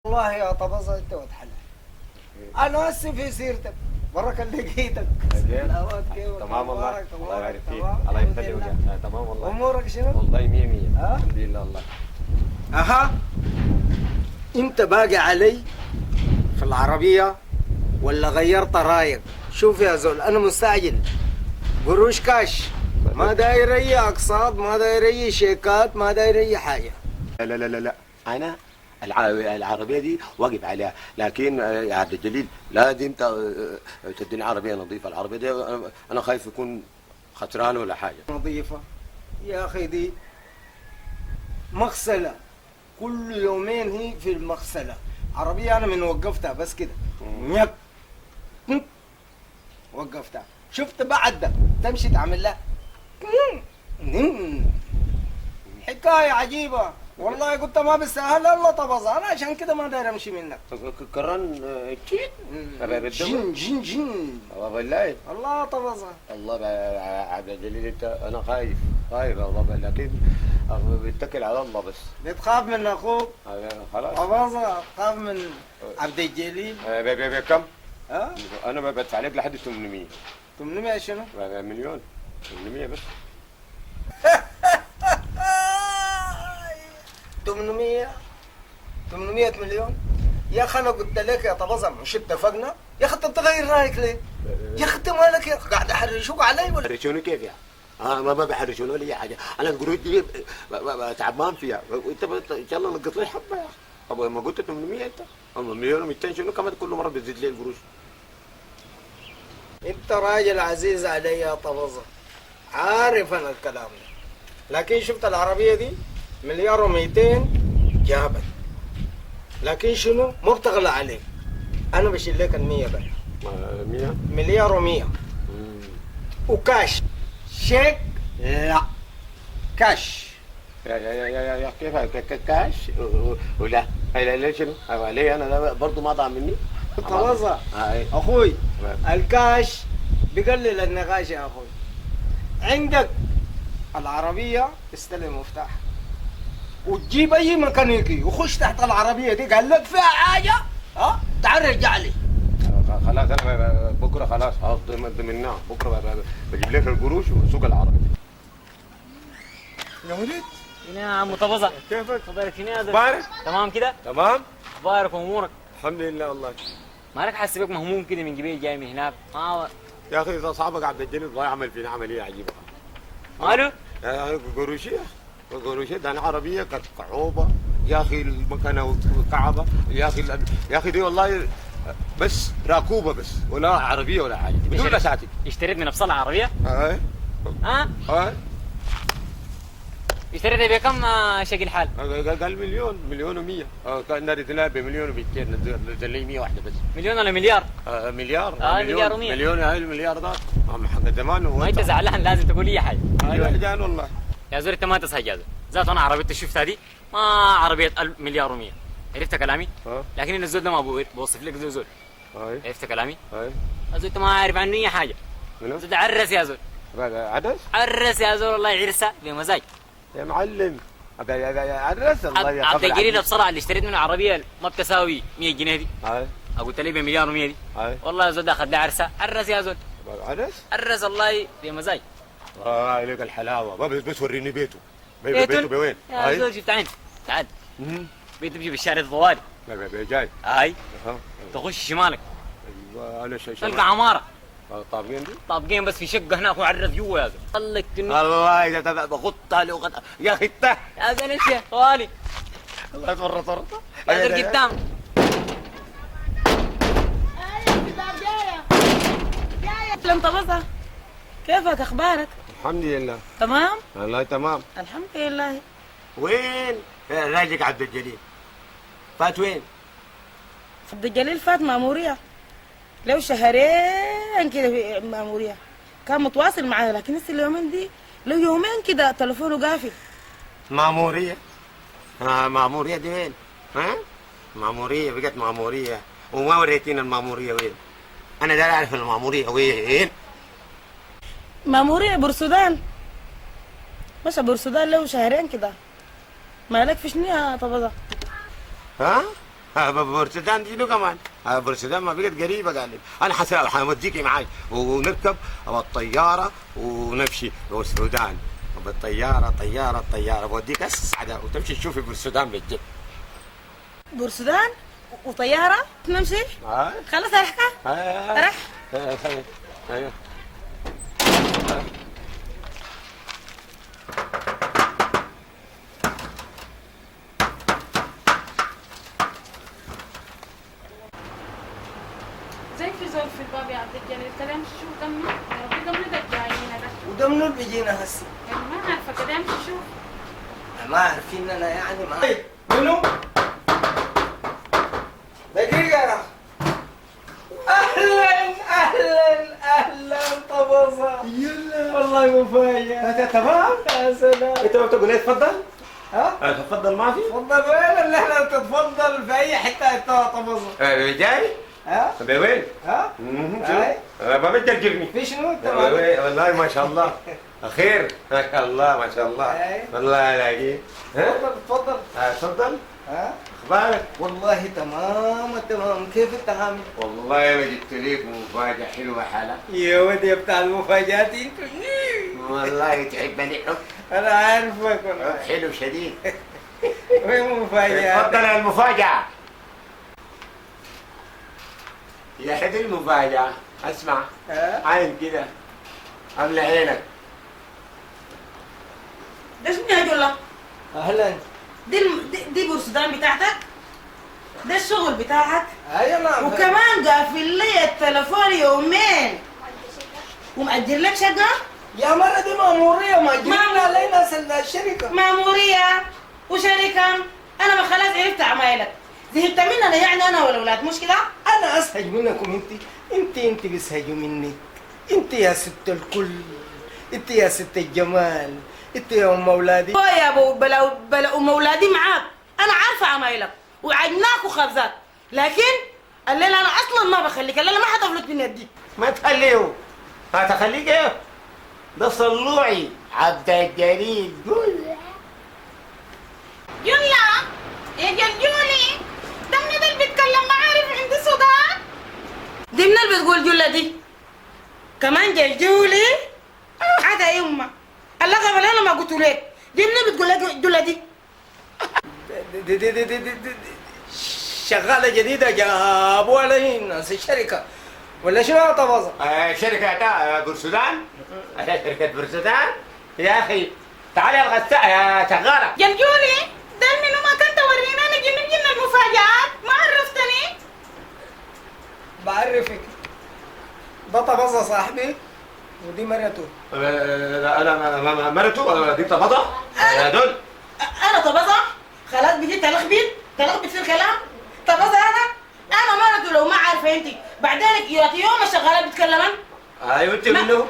والله يا طبزة انت وتحلى. انا هسه في سيرتك برك اللي لقيتك. تمام والله. الله يبارك فيك. الله الحمد يسلمك. لله. تمام والله. امورك شنو؟ والله 100 100. ها؟ الحمد لله والله. اها انت باقي علي في العربية ولا غيرت رايك؟ شوف يا زول انا مستعجل، قروش كاش، ما داير اي اقساط، ما داير اي شيكات، ما داير اي حاجة. لا لا لا لا انا العربيه دي واقف عليها، لكن يا عبد الجليل لازم تديني عربيه نظيفه. العربيه دي انا خايف يكون خسران ولا حاجه. نظيفة يا اخي، دي مغسلة، كل يومين هي في المغسلة. عربية انا من وقفتها بس كده نيك وقفتها، شفت بعد ده تمشي تعمل لها حكاية عجيبة والله. قلت ما بستاهل الا طبزة، انا عشان كده ما داير امشي منك. كران تشيت جن جن جن والله. الله طبزة. الله عبد الجليل انت انا خايف والله، لكن بتكل على الله بس. بتخاف من اخوك خلاص طبزة، تخاف من عبد الجليل. كم؟ ها؟ انا بدفع عليك لحد 800. 800 شنو؟ مليون 800 بس. 800 مليون يا اخي. انا قلت لك يا طبزة مش اتفقنا؟ يا اخي انت تغير رايك ليه؟ يا اخي انت مالك يا اخي؟ قاعد احرشوك علي ولا؟ يحرشوني كيف يعني؟ ما بيحرشوني ولا اي حاجه، انا القروش دي تعبان فيها، انت ان شاء الله نقص لي حبه يا اخي. طب ما قلت 800 انت؟ مليون و200 شنو كمان كل مره بتزيد لي القروش. انت راجل عزيز علي يا طبزة، عارف انا الكلام ده، لكن شفت العربية دي مليار و200 جابت، لكن شنو ما بتغلى عليك. انا بشيل لك ال100 بقى. 100 مليار و100 وكاش. شيك لا، كاش. يا كيف كاش ولا لا شنو؟ ليه انا برضه ما ضاع مني؟ طبزة اخوي، الكاش بقلل النقاش يا اخوي. عندك العربية استلم مفتاح وتجيب اي ميكانيكي وخش تحت العربية دي قال لك فيها حاجة ها تعال رجع لي. خلاص انا بكره خلاص ضمناه، بكره بجيب لك القروش وسوق العربي. يا ولد هنا يا عم طبزة، كيفك؟ اخبارك شنو يا زلمة؟ اخبارك؟ تمام كده؟ تمام؟ اخبارك وامورك؟ الحمد لله والله. مالك حاسس بك مهموم كده من قبيل جاي من هناك؟ يا اخي اذا صاحبك عبد الجليل الله يعمل فينا عمليه عجيبه. ماله؟ قروشيه ده انا عربيه كعوبه يا اخي، المكنه وكعبه يا اخي. يا اخي دي والله بس راكوبه بس، ولا عربيه ولا حاجه بدون اساتذه. اشتريت من افصل عربية؟ اي ها؟ اي اشتريتها بكم شكل حال؟ قال مليون و100. كان نريد بمليون و200 نزل لي 100 واحده بس. مليون ولا مليار؟ مليار. مليار و100. مليون. هاي المليار ده حق زمان. ما انت زعلان لازم تقول لي حاجة. ايوه جان والله. يا زول انت ما تصحى يا زول، ذات انا عربيتي شفتها دي ما عربية مليار و100. عرفت كلامي؟ لكن الزول ده ما بوصف لك زول. عرفت كلامي؟ يا زول انت ما عارف عنه اي حاجة. الزول ده عرس يا زول. عدس؟ عرس يا زول والله، عرسه بمزاج يا معلم. عرس الله يا عبد الجليل بصراحه اللي اشتريت منه عربيه ما بتساوي 100 جنيه دي. قلت لي بمليار و100 دي. والله يا زول ده اخذ لي عرسه. عرس يا زول. عرس الله بمزاج. عليك الحلاوه. بس وريني بيته. بيته بوين؟ يا زول شوف تعال بيته بيجي بالشارع الطوالي. جاي. تخش شمالك ايوه انا تلقى عماره طابقين دي؟ طابقين بس في شقه هناك وعرس جوا يا زول. خليك الله اذا بغطها لو يا اخي يا زول امشي طوالي. الله يفرط يا زول قدام. اسلم طبزة، كيفك اخبارك؟ الحمد لله. تمام؟ والله تمام. الحمد لله. وين راجلك عبد الجليل؟ فات وين؟ عبد الجليل فات مأمورية له شهرين كده في مأمورية، كان متواصل معايا، لكن لسه اليومين دي له يومين كده تليفونه قافل. مأمورية؟ مأمورية دي وين؟ مأمورية بقت مأمورية، وما وريتينا المأمورية وين؟ أنا داير أعرف المأمورية وين؟ مأمورية بورسودان. مشى بورسودان له شهرين كده. مالك في شنو يا طبزة؟ بورسودان دي له كمان. بورسودان ما بقت قريبه. قال لي انا حوديكي معاي ونركب الطياره ونمشي بورسودان. بالطياره طياره بوديك السعده وتمشي تشوفي بورسودان بالجد. بورسودان وطياره نمشي. خلص الحكايه. راح. ايوه. زي في زول في الباب يا عبد الجليل كلام شو دمنا يا ربي دمنا ده جايين هذا وده منو اللي بيجينا هسه؟ يعني ما عارفه كده امشي شوف ما عارفين انا يعني ما منو؟ دقيقة يا أهلا طبصة. يلا والله مفاجأة. تمام؟ يا سلام. انت ما بتقول ايه تفضل؟ ها؟ تفضل ما في؟ تفضل وين اللي احنا تتفضل في أي حتة أنت طبصة. جاي؟ ها؟ بوين؟ ها؟ هاي. ما بتجرجرني. في شنو أنت؟ والله ما شاء الله. خير ما شاء الله ما شاء الله. والله الاقي. تفضل تفضل. تفضل. ها؟ اخبارك؟ والله تمام كيف انت عامل؟ والله انا جبت لك مفاجأة حلوة حلا. يا ودي بتاع المفاجآت انت. والله تعبني حب. انا عارفك والله. حلو شديد. وين مفاجأة؟ تفضل المفاجأة. يا حد المفاجأة اسمع. عين كده املى عينك. ده شنو يا جله؟ اهلا. دي بورسودان بتاعتك؟ ده الشغل بتاعك؟ ايوه نعم. وكمان قافل لي التليفون يومين ومأجر لك شقة؟ يا مرة دي مأمورية مأجرين علينا الشركة. مأمورية وشركة. أنا ما خلاص عرفت عمايلك. زهقت مننا يعني أنا والأولاد مش كده؟ أنا أسهج منكم أنت بيسهجوا مني. أنت يا ست الكل. أنت يا ست الجمال. أنت يا أم أولادي. يا أبو بلا أم أولادي معاك. أنا عارفة عمايلك وعجناك وخبزات. لكن الليلة أنا أصلا ما بخليك. الليلة ما حتفلت من يدي. ما تخليه. هتخليك ايه؟ ده صلوعي عبد الجليل. يلا يا جلجولي ده من اللي بيتكلم معارف عندي صداع. دي من اللي بتقول جلة دي كمان جلجولي. عدا يما اللغة ولا انا ما قلت لك. دي من اللي بتقول لك جلة دي. دي شغالة جديدة جابوها لي ناس الشركة ولا شنو يا طبازة؟ شركة بورسودان. شركة بورسودان يا أخي تعالي الغسالة يا شغالة. جلجولي ده منو ما كنت ورينا نجي من جنة المفاجآت ما عرفتني. بعرفك. ده طبازة صاحبي ودي مرته. أنا مرته دي طبطة. دول أنا طبازة خلاص بجيت تلخبط في الكلام. طبازة أنا مرته لو ما عارفة أنت بعدين يوم الشغالة بتكلمن. أيوة أنت منه.